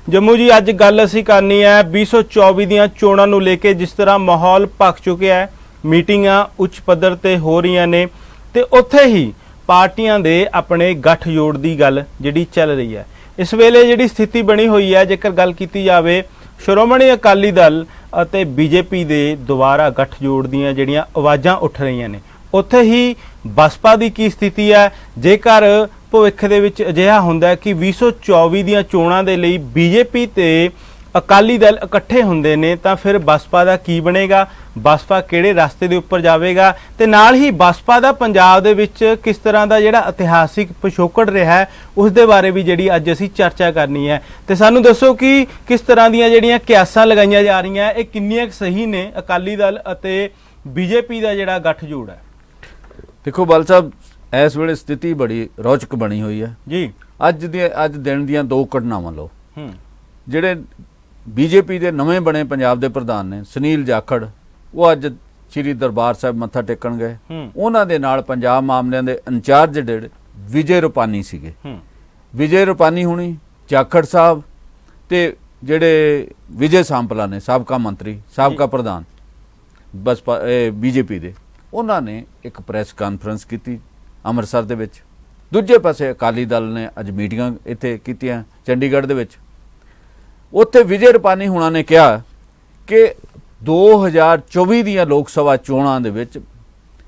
जम्मू जी अज गल असी करनी है 2024 ਦੀਆਂ ਚੋਣਾਂ ਨੂੰ ਲੈ ਕੇ जिस तरह माहौल भख चुकिया है, मीटिंगां उच्च पद्धर ते हो रही ने ते उत्थे ही पार्टियां दे अपने गठजोड़ की गल जिहड़ी चल रही है। इस वेले जिहड़ी स्थिति बनी हुई है, जेकर गल की जाए श्रोमणी अकाली दल अते बीजेपी दे दोबारा गठजोड़ दीयां जिहड़ियां आवाज़ां उठ रही ने, उत्थे ही बसपा की की स्थिति है। जेकर भविख दे विच अजिहा हुंदा है कि 2024 ਦੀਆਂ ਚੋਣਾਂ ਦੇ ਲਈ बीजेपी ते अकाली दल इकट्ठे हुंदे ने तां फिर बसपा दा की बनेगा, बसपा किहड़े रास्ते दे उपर जावेगा ते नाल ही बसपा दा पंजाब दे विच किस तरह दा जिहड़ा इतिहासिक पिछोकड़ रहा है उस दे बारे भी जिहड़ी अज असीं चर्चा करनी है। ते सानूं दसो कि किस तरह दीयां जिहड़ियां कियासां लगाईयां जा रहीआं इह किन्नियां सही ने अकाली दल अते बीजेपी दा जिहड़ा गठजोड़ है। देखो बल साहब, इस वेले स्थिति बड़ी रोचक बनी हुई है जी। अज दिन दियां दो घटनावां लो, जिहड़े बीजेपी के नवे बने पंजाब के प्रधान ने सुनील जाखड़, वो अज श्री दरबार साहब मत्था टेकण गए। उन्हां दे नाल पंजाब मामलिਆਂ ਦੇ इंचार्ज ਜਿਹੜੇ विजय रुपानी सीगे, विजय रुपानी हुणी, जाखड़ साहब ते ਜਿਹੜੇ विजय सांपला ने साबका मंत्री साबका प्रधान बसपा बीजेपी ਦੇ, ਉਹਨਾਂ ने एक प्रैस कानफ्रेंस की ਅੰਮ੍ਰਿਤਸਰ ਦੇ ਵਿੱਚ। ਦੂਜੇ ਪਾਸੇ ਅਕਾਲੀ ਦਲ ਨੇ ਅੱਜ ਮੀਟਿੰਗਾਂ ਇੱਥੇ ਕੀਤੀਆਂ ਚੰਡੀਗੜ੍ਹ ਦੇ ਵਿੱਚ। ਉੱਥੇ ਵਿਜੇ ਰੁਪਾਨੀ ਹੁਣਾਂ ਨੇ ਕਿਹਾ ਕਿ 2024 ਦੀਆਂ ਲੋਕ ਸਭਾ ਚੋਣਾਂ ਦੇ ਵਿੱਚ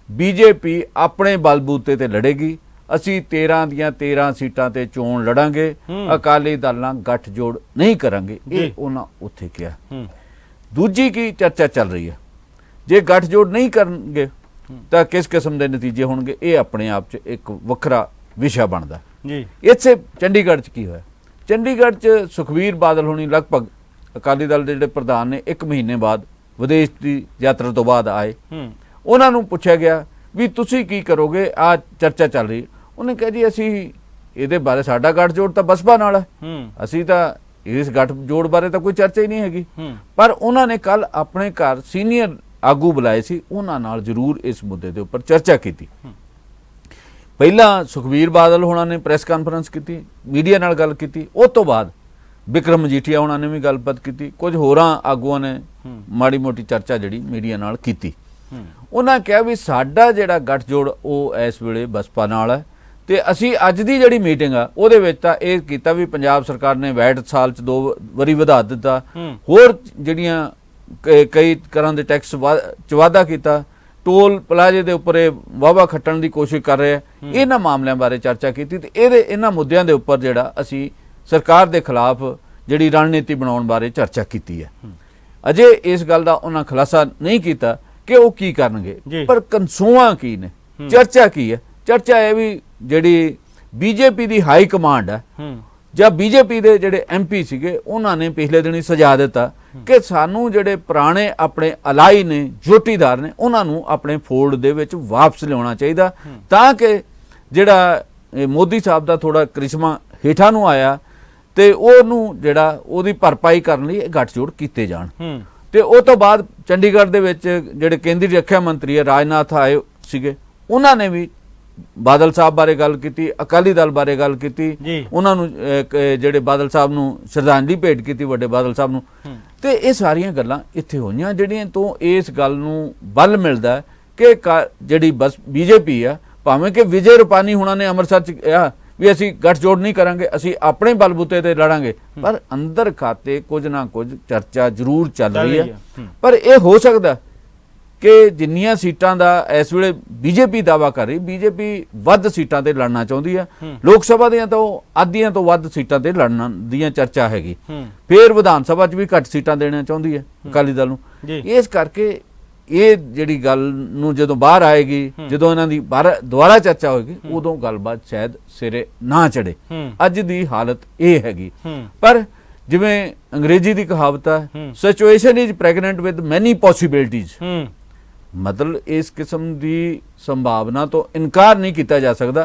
ਬੀਜੇਪੀ ਆਪਣੇ ਬਲਬੂਤੇ ਤੇ ਲੜੇਗੀ, ਅਸੀਂ 13 ਦੀਆਂ 13 ਸੀਟਾਂ ਤੇ ਚੋਣ ਲੜਾਂਗੇ, ਅਕਾਲੀ ਦਲ ਨਾਲ ਗੱਠਜੋੜ ਨਹੀਂ ਕਰਾਂਗੇ, ਇਹ ਉਹਨਾਂ ਉੱਥੇ ਕਿਹਾ। ਦੂਜੀ ਕੀ ਚਰਚਾ ਚੱਲ ਰਹੀ ਹੈ, ਜੇ ਗੱਠਜੋੜ ਨਹੀਂ ਕਰਨਗੇ ਤਾਂ किस किस्म के नतीजे होंगे, ये अपने आप च एक वखरा विषय बनता जी। इत्थे चंडीगढ़ च की होया, चंडीगढ़ च सुखबीर बादल होनी लगभग अकाली दल के प्रधान ने 1 महीने बाद विदेश की यात्रा तो बाद आए। उन्होंने पूछा गया भी तुसी की करोगे, आ चर्चा चल रही। उन्हें कहा जी असी ये बारे साडा गठजोड़ तो बसपा नाल है, असी तो इस गठजोड़ बारे तो कोई चर्चा ही नहीं हैगी। पर उन्होंने कल अपने घर सीनियर आगू बुलाए सी, उन्हां नाल जरूर इस मुद्दे के उपर चर्चा की। पहला सुखबीर बादल होना ने प्रैस कानफ्रेंस की, मीडिया नाल गल की, उस तो बाद बिक्रम मजीठिया होना ने भी गलबात की, कुछ होरां आगूआं ने माड़ी मोटी चर्चा जिहड़ी मीडिया नाल कीती। उन्हां कहा भी साडा जिहड़ा गठजोड़ वो इस वेले बसपा नाल है ते असीं अज दी जिहड़ी मीटिंग आ उहदे विच तां इह कीता भी पंजाब सरकार ने वैट साल च 2 वारी वधा दित्ता, होर जिहड़ियां कई तरह के टैक्स च वाधा किया, टोल प्लाजे के उपर वाहवा खट्टण की कोशिश कर रहे हैं। इन्हां मामलों बारे चर्चा की ते इन्हां मुद्दों के उपर जिहड़ा असी सरकार के खिलाफ जिहड़ी रणनीति बनाउण बारे चर्चा की है। अजे इस गल का उन्हां खुलासा नहीं किया कि वो की करनगे, पर कंसूआं की ने, चर्चा की है। चर्चा है भी जिहड़ी बीजेपी की हाई कमांड है जब बीजेपी के जिहड़े MP सीगे उन्होंने पिछले दिन ही सजा दिता कि सानू जिहड़े पुराने अपने अलाई ने जोटीदार ने उन्होंने अपने फोल्ड दे विच वापस लियाउणा चाहिए, ताकि जिहड़ा मोदी साहब का थोड़ा करिश्मा हेठां नूं आया ते ओहनूं जिहड़ा ओहदी भरपाई करन लई गठजोड़ कीते जाण। ते उस तो बाद चंडीगढ़ दे विच जिहड़े केंद्रीय रक्षा मंत्री है राजनाथ आए सीगे, उन्होंने भी बादल साहब बारे गल की, अकाली दल बारे गल की, उन्होंने जिहड़े बादल साहब नूं श्रद्धांजलि भेंट की वड्डे बादल साहब नूं। ते ये सारियां गल्लां इत्थे होईयां जिहड़ियां तो इस गल नूं बल मिलदा है कि जिहड़ी बस बीजेपी आ, भावें कि विजय रुपानी हुणां ने अमृतसर च कहा भी असीं गठजोड़ नहीं करांगे, असीं अपने बलबूते ते लड़ांगे, पर अंदर खाते कुछ ना कुछ चर्चा जरूर चल रही है। पर यह हो सकदा कि जिन्नियां सीटां दा इस वेले बीजेपी दावा कर रही, बीजेपी वध सीटां ते लड़ना चाहुंदी है, लोक सभा दियां तो आधियां तो वध सीटां ते लड़न दियां चर्चा हैगी, फिर विधान सभा च भी घट सीटां देना चाहुंदी है अकाली दल नूं। इस करके ये जिहड़ी गल नूं जदों बाहर आएगी, जदों इन्हां दी दुबारा चर्चा होएगी, उदों गलबात शायद सिरे ना चढ़े। अज दी हालत ये हैगी, पर जिवें अंग्रेजी की कहावत है situation is pregnant with many possibilities, मतलब इस किस्म की संभावना तो इनकार नहीं किया जा सकता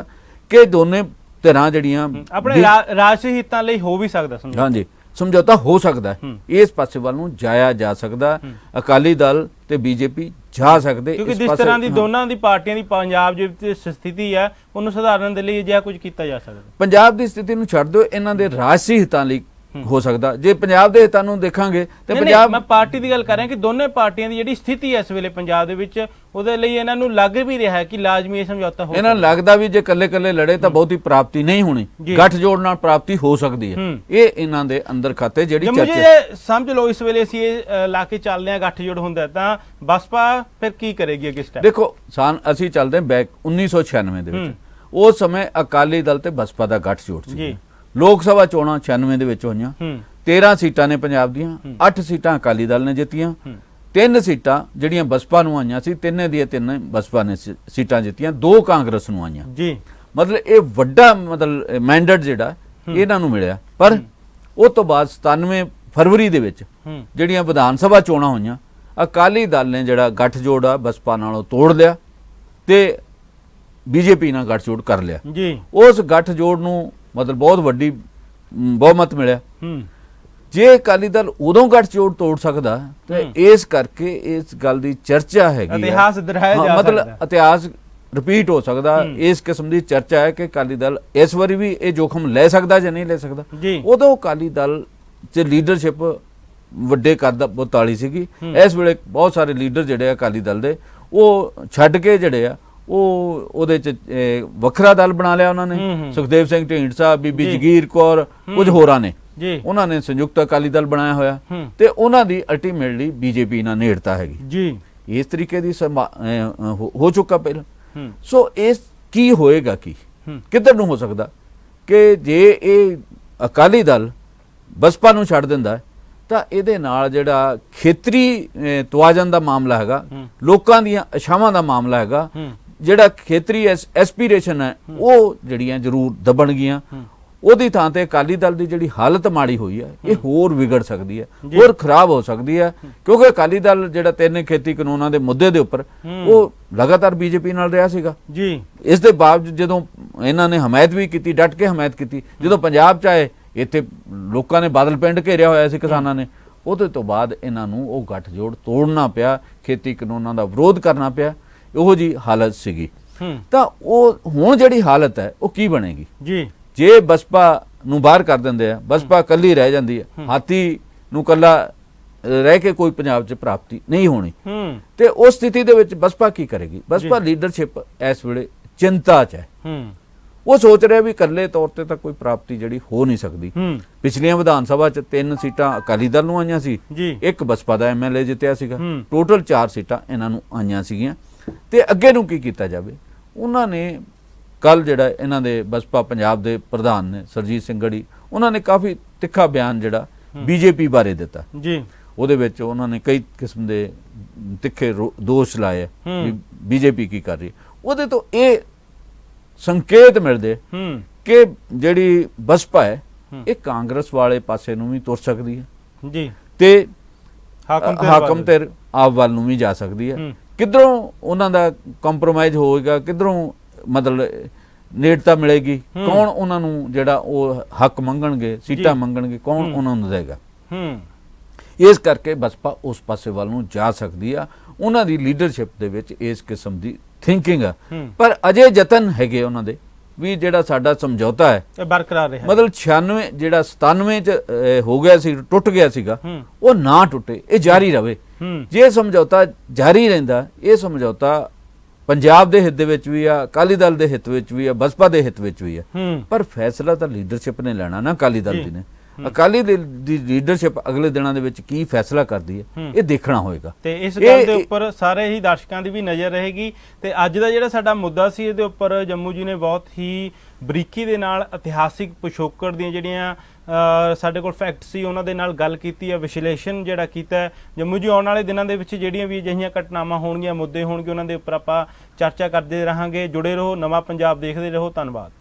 कि दोनों धिरां जिहड़ियां अपने राष्ट्रीय हितां लई हो भी सकदा। हाँ जी, समझौता हो सकता है, इस पासे वाल नूं जाया जा सकदा। अकाली दल ते बीजेपी जा सकते, क्योंकि जिस तरह की दोनों दी पार्टियां दी पंजाब जो स्थिति है उन्होंने सुधारन दे लई जिहा कुछ किया जा सकदा। पंजाब की स्थिति नूं छड्ड दिओ, इन्हां दे राजसी हितां लई ਹੋ ਸਕਦਾ। ਜੇ ਪੰਜਾਬ ਦੇ ਹਿੱਤਾਂ ਨੂੰ ਦੇਖਾਂਗੇ ਤੇ ਨਹੀਂ, ਪੰਜਾਬ ਮੈਂ ਪਾਰਟੀ ਦੀ ਗੱਲ ਕਰ ਰਿਹਾ ਕਿ ਦੋਨੇ ਪਾਰਟੀਆਂ ਦੀ ਜਿਹੜੀ ਸਥਿਤੀ ਹੈ ਇਸ ਵੇਲੇ ਪੰਜਾਬ ਦੇ ਵਿੱਚ, ਉਹਦੇ ਲਈ ਇਹਨਾਂ ਨੂੰ ਲੱਗ ਵੀ ਰਿਹਾ ਹੈ ਕਿ ਲਾਜ਼ਮੀ ਇਹ ਸਮਝੌਤਾ ਹੋ ਇਹਨਾਂ ਨੂੰ ਲੱਗਦਾ ਵੀ ਜੇ ਇਕੱਲੇ ਲੜੇ ਤਾਂ ਬਹੁਤੀ ਪ੍ਰਾਪਤੀ ਨਹੀਂ ਹੋਣੀ, ਗੱਠਜੋੜ ਨਾਲ ਪ੍ਰਾਪਤੀ ਹੋ ਸਕਦੀ ਹੈ। ਇਹ ਇਹਨਾਂ ਦੇ ਅੰਦਰ ਖਾਤੇ ਜਿਹੜੀ ਮੁਝੇ ਚਰਚਾ ਸਮਝ ਲਓ ਇਸ ਵੇਲੇ ਅਸੀਂ ਇਹ ਲਾ ਕੇ ਚੱਲਦੇ ਹਾਂ ਗੱਠਜੋੜ ਹੁੰਦਾ ਤਾਂ ਬਸਪਾ ਫਿਰ ਕੀ ਕਰੇਗੀ ਅੱਗੇ ਸਟੈਪ? ਦੇਖੋ ਅਸੀਂ ਚੱਲਦੇ ਹਾਂ ਬੈਕ 1996 ਦੇ ਵਿੱਚ। ਉਸ ਸਮੇਂ ਅਕਾਲੀ ਦਲ ਤੇ ਬਸਪਾ ਦਾ ਗੱਠਜੋੜ ਸੀ। ਲੋਕ ਸਭਾ ਚੋਣਾਂ 96 ਦੇ ਵਿੱਚ ਹੋਈਆਂ, 13 ਸੀਟਾਂ ਨੇ ਪੰਜਾਬ ਦੀਆਂ, 8 ਸੀਟਾਂ ਅਕਾਲੀ ਦਲ ਨੇ ਜਿੱਤੀਆਂ, 3 ਸੀਟਾਂ ਜਿਹੜੀਆਂ ਬਸਪਾ ਨੂੰ ਆਈਆਂ ਸੀ, ਤਿੰਨੇ ਦੀਆਂ ਤਿੰਨੇ ਬਸਪਾ ਨੇ ਸੀਟਾਂ ਜਿੱਤੀਆਂ, 2 ਕਾਂਗਰਸ ਨੂੰ ਆਈਆਂ ਜੀ। ਮਤਲਬ ਇਹ ਵੱਡਾ ਮੈਂਡੇਟ ਜਿਹੜਾ ਇਹਨਾਂ ਨੂੰ ਮਿਲਿਆ। ਪਰ ਉਸ ਤੋਂ ਬਾਅਦ 97 ਫਰਵਰੀ ਦੇ ਵਿੱਚ ਜਿਹੜੀਆਂ ਵਿਧਾਨ ਸਭਾ ਚੋਣਾਂ ਹੋਈਆਂ, ਅਕਾਲੀ ਦਲ ਨੇ ਜਿਹੜਾ ਗੱਠਜੋੜ ਆ ਬਸਪਾ ਨਾਲੋਂ ਤੋੜ ਲਿਆ ਤੇ ਬੀਜੇਪੀ ਨਾਲ ਗੱਠਜੋੜ ਕਰ ਲਿਆ ਜੀ। ਉਸ ਗੱਠਜੋੜ ਨੂੰ ਮਤਲਬ ਬਹੁਤ ਵੱਡੀ ਬਹੁਮਤ ਮਿਲਿਆ। ਜੇ ਅਕਾਲੀ ਦਲ ਉਦੋਂ ਗੱਠਜੋੜ ਤੋੜ ਸਕਦਾ ਤੇ ਇਸ ਕਰਕੇ ਇਸ ਗੱਲ ਦੀ ਚਰਚਾ ਹੈਗੀ, ਇਤਿਹਾਸ ਦੁਹਰਾਇਆ ਜਾ ਸਕਦਾ, ਮਤਲਬ ਇਤਿਹਾਸ ਰਿਪੀਟ ਹੋ ਸਕਦਾ। ਇਸ ਕਿਸਮ ਦੀ ਚਰਚਾ ਹੈ ਕਿ ਅਕਾਲੀ ਦਲ ਇਸ ਵਾਰੀ ਵੀ ਇਹ ਜੋਖਮ ਲੈ ਸਕਦਾ ਜਾਂ ਨਹੀਂ ਲੈ ਸਕਦਾ। ਉਦੋਂ ਅਕਾਲੀ ਦਲ 'ਚ ਲੀਡਰਸ਼ਿਪ ਵੱਡੇ ਕੱਦ ਬਤਾਲੀ ਸੀਗੀ। ਇਸ ਵੇਲੇ ਬਹੁਤ ਸਾਰੇ ਲੀਡਰ ਜਿਹੜੇ ਆ ਅਕਾਲੀ ਦਲ ਦੇ, ਉਹ ਛੱਡ ਕੇ ਜਿਹੜੇ ਆ ਉਹਦੇ ਚ ਵੱਖਰਾ ਦਲ ਬਣਾ ਲਿਆ ਉਹਨਾਂ ਨੇ। ਸੁਖਦੇਵ ਸਿੰਘ ਢੀਂਡਸਾ, ਬੀਬੀ ਜਗੀਰ ਕੌਰ, ਕੁਝ ਹੋਰਾਂ ਨੇ, ਉਹਨਾਂ ਨੇ ਸੰਯੁਕਤ ਅਕਾਲੀ ਦਲ ਬਣਾਇਆ ਹੋਇਆ ਤੇ ਉਹਨਾਂ ਦੀ ਅਲਟੀਮੇਟਲੀ ਬੀਜੇਪੀ ਨਾਲ ਨੇੜਤਾ ਹੈਗੀ ਜੀ। ਇਸ ਤਰੀਕੇ ਦੀ ਹੋ ਚੁੱਕਾ ਪਹਿਲਾਂ। ਸੋ ਇਸ ਕੀ ਹੋਏਗਾ, ਕੀ ਕਿੱਧਰ ਨੂੰ ਹੋ ਸਕਦਾ ਕਿ ਜੇ ਇਹ ਅਕਾਲੀ ਦਲ ਬਸਪਾ ਨੂੰ ਛੱਡ ਦਿੰਦਾ ਤਾਂ ਇਹਦੇ ਨਾਲ ਜਿਹੜਾ ਖੇਤਰੀ ਤਵਾਜ਼ਨ ਦਾ ਮਾਮਲਾ ਹੈਗਾ, ਲੋਕਾਂ ਦੀਆਂ ਇਛਾਵਾਂ ਦਾ ਮਾਮਲਾ ਹੈਗਾ, ਜਿਹੜਾ ਖੇਤਰੀ ਐਸਪੀਰੇਸ਼ਨ ਹੈ, ਉਹ ਜਿਹੜੀਆਂ ਜ਼ਰੂਰ ਦਬਣਗੀਆਂ। ਉਹਦੀ ਥਾਂ ਤੇ ਅਕਾਲੀ ਦਲ ਦੀ ਜਿਹੜੀ ਹਾਲਤ ਮਾੜੀ ਹੋਈ ਹੈ, ਇਹ ਹੋਰ ਵਿਗੜ ਸਕਦੀ ਹੈ, ਹੋਰ ਖਰਾਬ ਹੋ ਸਕਦੀ ਹੈ। ਕਿਉਂਕਿ ਅਕਾਲੀ ਦਲ ਜਿਹੜਾ 3 ਖੇਤੀ ਕਾਨੂੰਨਾਂ ਦੇ ਮੁੱਦੇ ਦੇ ਉੱਪਰ ਉਹ ਲਗਾਤਾਰ ਬੀਜੇਪੀ ਨਾਲ ਰਿਹਾ ਸੀਗਾ ਜੀ। ਇਸ ਦੇ ਬਾਵਜੂਦ ਜਦੋਂ ਇਹਨਾਂ ਨੇ ਹਮਾਇਤ ਵੀ ਕੀਤੀ, ਡਟ ਕੇ ਹਮਾਇਤ ਕੀਤੀ, ਜਦੋਂ ਪੰਜਾਬ ਚ ਆਏ ਇੱਥੇ ਲੋਕਾਂ ਨੇ ਬਾਦਲ ਪਿੰਡ ਘੇਰਿਆ ਹੋਇਆ ਸੀ ਕਿਸਾਨਾਂ ਨੇ, ਉਹਦੇ ਤੋਂ ਬਾਅਦ ਇਹਨਾਂ ਨੂੰ ਉਹ ਗੱਠਜੋੜ ਤੋੜਨਾ ਪਿਆ, ਖੇਤੀ ਕਾਨੂੰਨਾਂ ਦਾ ਵਿਰੋਧ ਕਰਨਾ ਪਿਆ। ਉਹੋ ਜੀ ਹਾਲਤ ਸੀਗੀ। ਤਾਂ ਉਹ ਹੁਣ ਜਿਹੜੀ ਹਾਲਤ ਹੈ ਉਹ ਕੀ ਬਣੇਗੀ ਜੀ? ਜੇ ਬਸਪਾ ਨੂੰ ਬਾਹਰ ਕਰ ਦਿੰਦੇ ਆ, ਬਸਪਾ ਇਕੱਲੀ ਰਹਿ ਜਾਂਦੀ ਹੈ, ਹਾਥੀ ਨੂੰ ਇਕੱਲਾ ਰਹਿ ਕੇ ਕੋਈ ਪੰਜਾਬ 'ਚ ਪ੍ਰਾਪਤੀ ਨਹੀਂ ਹੋਣੀ। ਤੇ ਉਸ ਸਥਿਤੀ ਦੇ ਵਿੱਚ ਬਸਪਾ ਕੀ ਕਰੇਗੀ? ਬਸਪਾ ਲੀਡਰਸ਼ਿਪ ਇਸ ਵੇਲੇ ਚਿੰਤਾ 'ਚ ਹੈ। ਉਹ ਸੋਚ ਰਿਹਾ ਵੀ ਇਕੱਲੇ ਤੌਰ ਤੇ ਤਾਂ ਕੋਈ ਪ੍ਰਾਪਤੀ ਜਿਹੜੀ ਹੋ ਨਹੀਂ ਸਕਦੀ। ਪਿਛਲੀਆਂ ਵਿਧਾਨ ਸਭਾ 'ਚ 3 ਸੀਟਾਂ ਅਕਾਲੀ ਦਲ ਨੂੰ ਆਈਆਂ ਸੀ, 1 ਬਸਪਾ ਦਾ MLA ਜਿੱਤਿਆ ਸੀਗਾ, ਟੋਟਲ 4 ਸੀਟਾਂ ਇਹਨਾਂ ਨੂੰ ਆਈਆਂ ਸੀਗੀਆਂ। ਤੇ ਅੱਗੇ ਨੂੰ ਕੀ ਕੀਤਾ ਜਾਵੇ? ਉਹਨਾਂ ਨੇ ਕੱਲ ਜਿਹੜਾ ਇਹਨਾਂ ਦੇ ਬਸਪਾ ਪੰਜਾਬ ਦੇ ਪ੍ਰਧਾਨ ਨੇ ਸਰਜੀਤ ਸਿੰਘ ਗੜੀ, ਉਹਨਾਂ ਨੇ ਕਾਫੀ ਤਿੱਖਾ ਬਿਆਨ ਜਿਹੜਾ ਬੀਜੇਪੀ ਬਾਰੇ ਦਿੱਤਾ ਜੀ। ਉਹਦੇ ਵਿੱਚ ਉਹਨਾਂ ਨੇ ਕਈ ਕਿਸਮ ਦੇ ਤਿੱਖੇ ਦੋਸ਼ ਲਾਏ ਵੀ ਬੀਜੇਪੀ ਕੀ ਕਰ ਰਹੀ। ਉਹਦੇ ਤੋਂ ਇਹ ਸੰਕੇਤ ਮਿਲਦੇ ਕਿ ਜਿਹੜੀ ਬਸਪਾ ਹੈ ਇਹ ਕਾਂਗਰਸ ਵਾਲੇ ਪਾਸੇ ਨੂੰ ਵੀ ਤੁਰ ਸਕਦੀ ਹੈ ਜੀ, ਤੇ ਹਾਕਮ ਤੇ ਆਪ ਵੱਲ ਨੂੰ ਵੀ ਜਾ ਸਕਦੀ ਹੈ। ਕਿੱਧਰੋਂ ਉਹਨਾਂ ਦਾ ਕੰਪਰੋਮਾਈਜ਼ ਹੋਏਗਾ, ਕਿੱਧਰੋਂ ਮਤਲਬ ਨੇੜਤਾ ਮਿਲੇਗੀ, ਕੌਣ ਉਹਨਾਂ ਨੂੰ ਜਿਹੜਾ ਉਹ ਹੱਕ ਮੰਗਣਗੇ, ਸੀਟਾਂ ਮੰਗਣਗੇ, ਕੌਣ ਉਹਨਾਂ ਨੂੰ ਦੇਗਾ। ਇਸ ਕਰਕੇ ਬਸਪਾ ਉਸ ਪਾਸੇ ਵੱਲ ਨੂੰ ਜਾ ਸਕਦੀ ਆ। ਉਹਨਾਂ ਦੀ ਲੀਡਰਸ਼ਿਪ ਦੇ ਵਿੱਚ ਇਸ ਕਿਸਮ ਦੀ ਥਿੰਕਿੰਗ ਆ। ਪਰ ਅਜੇ ਯਤਨ ਹੈਗੇ ਉਹਨਾਂ ਦੇ ਵੀ ਜਿਹੜਾ ਸਾਡਾ ਸਮਝੌਤਾ ਹੈ ਬਰਕਰਾਰ ਰਿਹਾ, ਮਤਲਬ 96 ਜਿਹੜਾ 97 ਚ ਹੋ ਗਿਆ ਸੀ, ਟੁੱਟ ਗਿਆ ਸੀਗਾ, ਉਹ ਨਾ ਟੁੱਟੇ, ਇਹ ਜਾਰੀ ਰਵੇ। ਜੇ ਸਮਝੌਤਾ ਜਾਰੀ ਰਹਿੰਦਾ, ਇਹ ਸਮਝੌਤਾ ਪੰਜਾਬ ਦੇ ਹਿੱਤ ਦੇ ਵਿੱਚ ਵੀ ਆ, ਅਕਾਲੀ ਦਲ ਦੇ ਹਿੱਤ ਵਿੱਚ ਵੀ ਆ, ਬਸਪਾ ਦੇ ਹਿੱਤ ਵਿੱਚ ਵੀ ਆ। ਪਰ ਫੈਸਲਾ ਤਾਂ ਲੀਡਰਸ਼ਿਪ ਨੇ ਲੈਣਾ ਨਾ, ਅਕਾਲੀ ਦਲ ਦੀ ਨੇ। ਅਕਾਲੀ ਦਲ ਦੀ ਲੀਡਰਸ਼ਿਪ ਅਗਲੇ ਦਿਨਾਂ ਦੇ ਵਿੱਚ ਕੀ ਫੈਸਲਾ ਕਰਦੀ ਹੈ, ਇਹ ਦੇਖਣਾ ਹੋਏਗਾ। ਤੇ ਇਸ ਗੱਲ ਦੇ ਉੱਪਰ ਸਾਰੇ ਹੀ ਦਰਸ਼ਕਾਂ ਦੀ ਵੀ ਨਜ਼ਰ ਰਹੇਗੀ। ਤੇ ਅੱਜ ਦਾ ਜਿਹੜਾ ਸਾਡਾ ਮੁੱਦਾ ਸੀ, ਇਹਦੇ ਉੱਪਰ ਜੰਮੂ ਜੀ ਨੇ ਬਹੁਤ ਹੀ ਬਰੀਕੀ ਦੇ ਨਾਲ ਇਤਿਹਾਸਿਕ ਪਿਛੋਕੜ ਦੀਆਂ ਜਿਹੜੀਆਂ ਸਾਡੇ ਕੋਲ ਫੈਕਟ ਸੀ ਉਹਨਾਂ ਦੇ ਨਾਲ ਗੱਲ ਕੀਤੀ ਹੈ, ਵਿਸ਼ਲੇਸ਼ਣ ਜਿਹੜਾ ਕੀਤਾ ਜੰਮੂ ਜੀ। ਆਉਣ ਵਾਲੇ ਦਿਨਾਂ ਦੇ ਵਿੱਚ ਜਿਹੜੀਆਂ ਵੀ ਅਜਿਹੀਆਂ ਘਟਨਾਵਾਂ ਹੋਣਗੀਆਂ, ਮੁੱਦੇ ਹੋਣਗੇ, ਉਹਨਾਂ ਦੇ ਉੱਪਰ ਆਪਾਂ ਚਰਚਾ ਕਰਦੇ ਰਹਾਂਗੇ। ਜੁੜੇ ਰਹੋ, ਨਵਾਂ ਪੰਜਾਬ ਦੇਖਦੇ ਰਹੋ। ਧੰਨਵਾਦ।